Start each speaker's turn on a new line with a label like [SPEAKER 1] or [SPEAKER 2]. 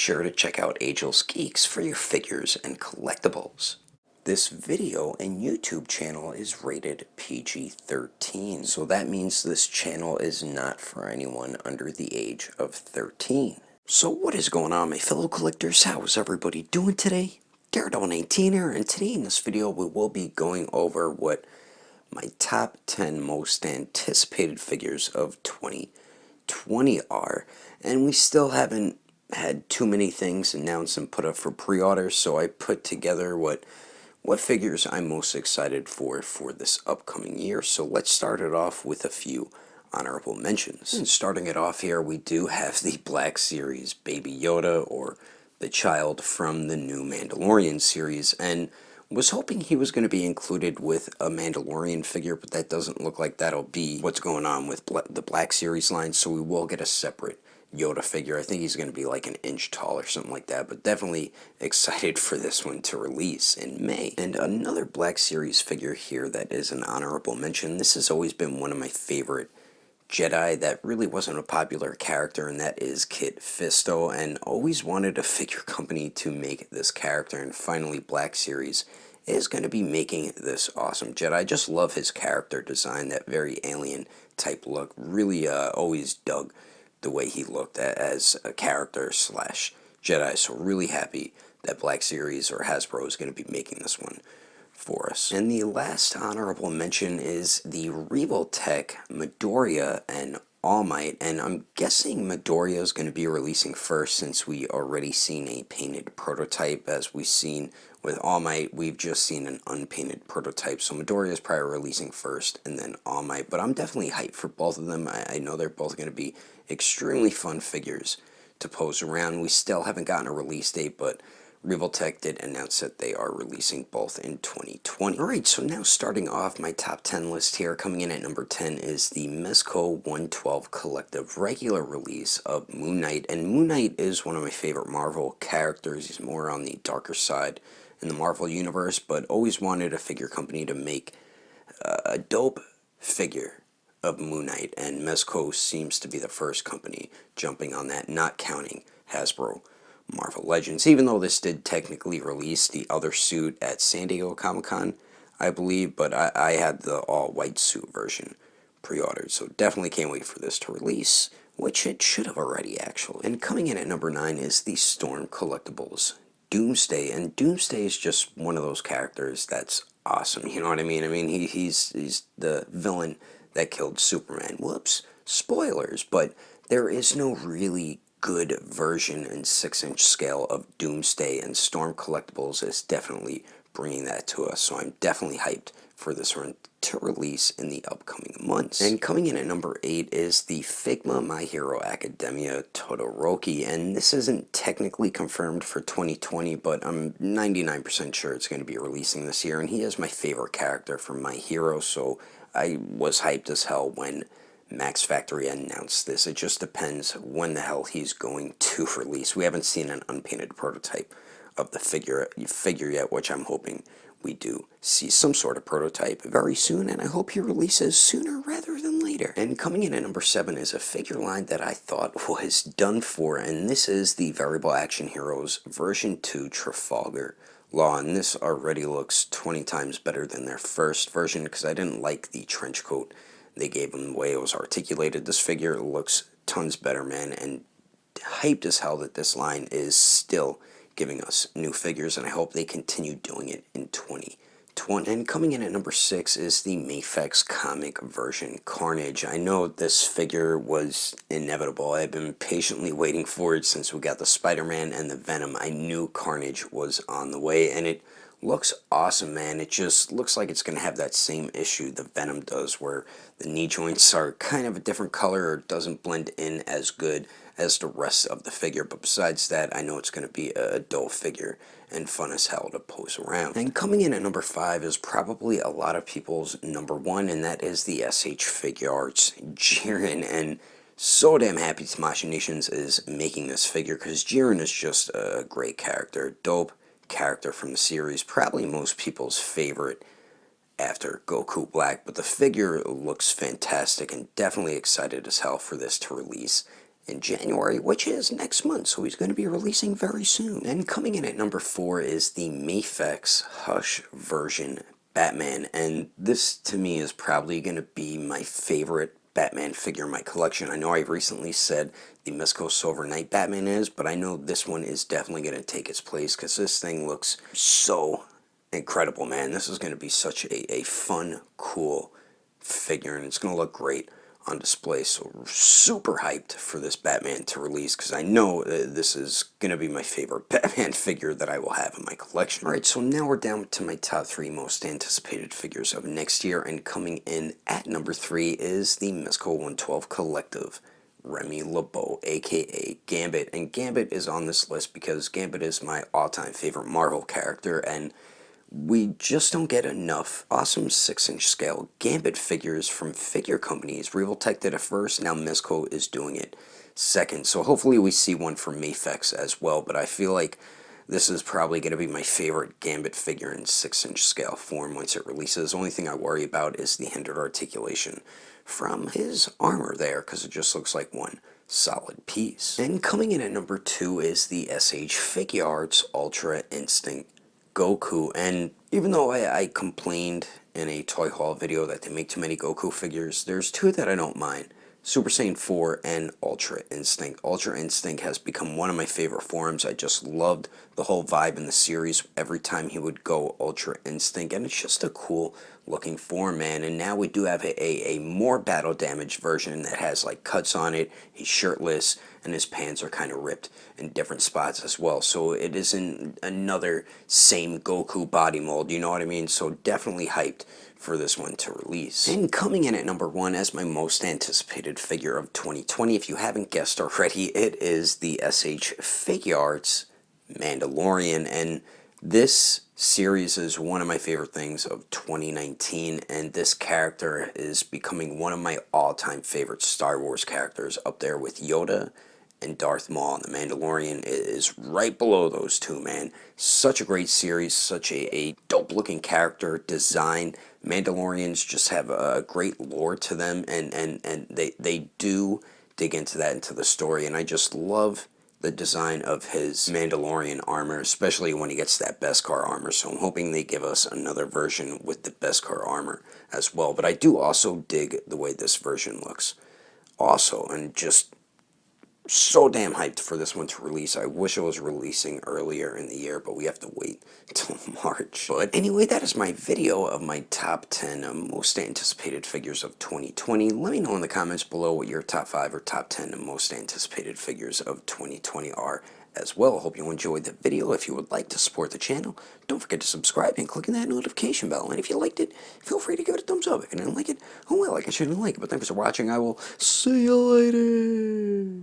[SPEAKER 1] sure to check out Angel's Geeks for your figures and collectibles. This video and YouTube channel is rated PG-13, so that means this channel is not for anyone under the age of 13. So what is going on, my fellow collectors? How is everybody doing today? Daredevil19 here, and today in this video we will be going over what my top 10 most anticipated figures of 2020 are, and we still haven't had too many things announced and put up for pre-order, so I put together what figures I'm most excited for this upcoming year. So let's start it off with a few honorable mentions. And starting it off here, we do have the Black Series Baby Yoda, or the child from the new Mandalorian series, and was hoping he was going to be included with a Mandalorian figure, but that doesn't look like that'll be what's going on with the Black Series line, so we will get a separate Yoda figure. I think he's going to be like an inch tall or something like that, but definitely excited for this one to release in May. And another Black Series figure here that is an honorable mention. This has always been one of my favorite Jedi that really wasn't a popular character, and that is Kit Fisto, and always wanted a figure company to make this character, and finally Black Series is going to be making this awesome Jedi. I just love his character design, that very alien type look. Really always dug the way he looked as a character slash Jedi, so really happy that Black Series or Hasbro is going to be making this one for us. And the last honorable mention is the Revoltech Midoriya and All Might, and I'm guessing Midoriya is going to be releasing first, since we already seen a painted prototype. As we've seen with All Might, we've just seen an unpainted prototype, so Midoriya is probably releasing first and then All Might, but I'm definitely hyped for both of them. I know they're both going to be extremely fun figures to pose around. We still haven't gotten a release date, but Revoltech did announce that they are releasing both in 2020. Alright, so now starting off my top 10 list here, coming in at number 10 is the Mezco 112 Collective regular release of Moon Knight. And Moon Knight is one of my favorite Marvel characters. He's more on the darker side in the Marvel universe, but always wanted a figure company to make a dope figure of Moon Knight, and Mezco seems to be the first company jumping on that, not counting Hasbro Marvel Legends, even though this did technically release the other suit at San Diego Comic-Con, I believe, but I had the all-white suit version pre-ordered, so definitely can't wait for this to release, which it should have already, actually. And coming in at number 9 is the Storm Collectibles Doomsday, and Doomsday is just one of those characters that's awesome, you know what I mean? I mean, he's the villain that killed Superman. Whoops, spoilers, but there is no really good version in 6-inch scale of Doomsday, and Storm Collectibles is definitely bringing that to us, so I'm definitely hyped for this one to release in the upcoming months. And coming in at number 8 is the Figma My Hero Academia Todoroki, and this isn't technically confirmed for 2020, but I'm 99% sure it's going to be releasing this year, and he is my favorite character from My Hero, so I was hyped as hell when Max Factory announced this. It just depends when the hell he's going to release. We haven't seen an unpainted prototype of the figure yet, which I'm hoping we do see some sort of prototype very soon, and I hope he releases sooner rather than later. And coming in at number 7 is a figure line that I thought was done for, and this is the Variable Action Heroes version 2 Trafalgar Law, and this already looks 20 times better than their first version, because I didn't like the trench coat they gave him, the way it was articulated. This figure looks tons better, man, and hyped as hell that this line is still giving us new figures, and I hope they continue doing it in 2020. And coming in at number 6 is the Mafex comic version Carnage. I know this figure was inevitable. I've been patiently waiting for it since we got the Spider-Man and the Venom. I knew Carnage was on the way, and it looks awesome, man. It just looks like it's going to have that same issue the Venom does, where the knee joints are kind of a different color or doesn't blend in as good as the rest of the figure. But besides that, I know it's going to be a dull figure and fun as hell to pose around. And coming in at number 5 is probably a lot of people's number 1, and that is the SH Figuarts Jiren. And so damn happy Tamashii Nations is making this figure, because Jiren is just a great character, dope character from the series, probably most people's favorite after Goku Black, but the figure looks fantastic, and definitely excited as hell for this to release in January, which is next month, so he's going to be releasing very soon. And coming in at number 4 is the Mafex Hush version Batman, and this to me is probably going to be my favorite Batman figure in my collection. I know I recently said the Mezco Silver Knight Batman is, but I know this one is definitely going to take its place because this thing looks so incredible, man. This is going to be such a fun, cool figure, and it's going to look great on display. So super hyped for this Batman to release because I know this is going to be my favorite Batman figure that I will have in my collection. Alright, so now we're down to my top 3 most anticipated figures of next year, and coming in at number 3 is the Mezco 112 Collective Remy LeBeau, aka Gambit. And Gambit is on this list because Gambit is my all-time favorite Marvel character, and we just don't get enough awesome 6-inch scale Gambit figures from figure companies. Revoltech did it first, now Mezco is doing it second. So hopefully we see one from Mafex as well, but I feel like this is probably going to be my favorite Gambit figure in 6-inch scale form once it releases. The only thing I worry about is the hindered articulation from his armor there, because it just looks like one solid piece. And coming in at number 2 is the SH Figuarts Ultra Instinct Goku. And even though I complained in a Toy Haul video that they make too many Goku figures, there's 2 that I don't mind. Super Saiyan 4 and Ultra Instinct. Ultra Instinct has become one of my favorite forms. I just loved the whole vibe in the series every time he would go Ultra Instinct, and it's just a cool looking form, man. And now we do have a more battle damaged version that has like cuts on it. He's shirtless and his pants are kind of ripped in different spots as well, so it isn't another same Goku body mold, you know what I mean? So definitely hyped for this one to release. And coming in at number 1 as my most anticipated figure of 2020, if you haven't guessed already, it is the SH Figuarts Mandalorian. And this series is one of my favorite things of 2019, and this character is becoming one of my all-time favorite Star Wars characters, up there with Yoda and Darth Maul. And the Mandalorian is right below those 2, man. Such a great series, such a dope-looking character design. Mandalorians just have a great lore to them, and they do dig into that, into the story, and I just love the design of his Mandalorian armor, especially when he gets that Beskar armor. So I'm hoping they give us another version with the Beskar armor as well. But I do also dig the way this version looks also, and just so damn hyped for this one to release. I wish it was releasing earlier in the year, but we have to wait till March. But anyway, that is my video of my top 10 most anticipated figures of 2020. Let me know in the comments below what your top 5 or top 10 most anticipated figures of 2020 are as well. Hope you enjoyed the video. If you would like to support the channel, don't forget to subscribe and click on that notification bell. And if you liked it, feel free to give it a thumbs up. If you didn't like it, oh well, I guess you didn't like it. But thanks for watching. I will see you later.